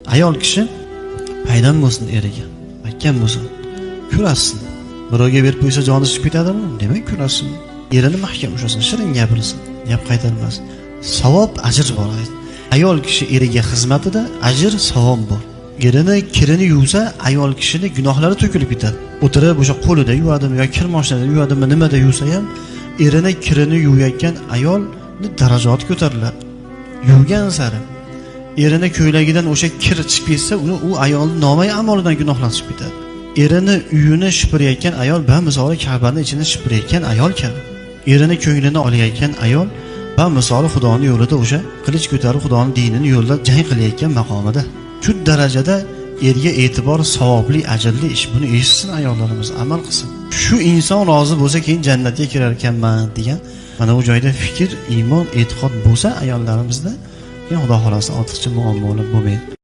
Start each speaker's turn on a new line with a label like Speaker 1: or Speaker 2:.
Speaker 1: Ayol kishi paydan bo'lsin eriga, makkan bo'lsin, ko'rsin. Birovga berib qo'ysa joni chiqib ketadimi? Demak, ko'rsin. Erini mahkam ushlasin, shirin gapirsin, gap qaytarmas. Savob, ajr bor. Ayol kishi eriga xizmatida ajr, savob bor. Erini kirini yuvsa, ayol kishini gunohlari to'kilib ketadi. O'tirib o'sha qo'lida yuvadimi yoki kir mashinada yuvadimi, nimada yuvsa ham, erini kirini yuvayotgan ayolning darajati ko'tariladi. Yuvgan sari erini ko'ylagidan o'sha kir chiqib ketsa, u ayolning nomai amalidan gunohlar chiqib ketadi. Erini uyini shipirayotgan ayol va misoli Ka'bani ichini shipirayotgan ayol kabi. Erini ko'nglini olayotgan ayol va misoli Xudoning yo'lida o'sha qilich ko'tarib Xudoning dinini yo'lda jang qilayotgan maqomida. Shu darajada erga e'tibor savobli, ajrli ish. Buni eshitsin ayollarimiz, amal qilsin. Shu inson rozi bo'lsa keyin jannatga kirar ekanman degan mana bu joyda fikr, iymon, e'tiqod bo'lsa ayollarimizda, Xudo xolasa ortiqcha muammolar bo'lmaydi.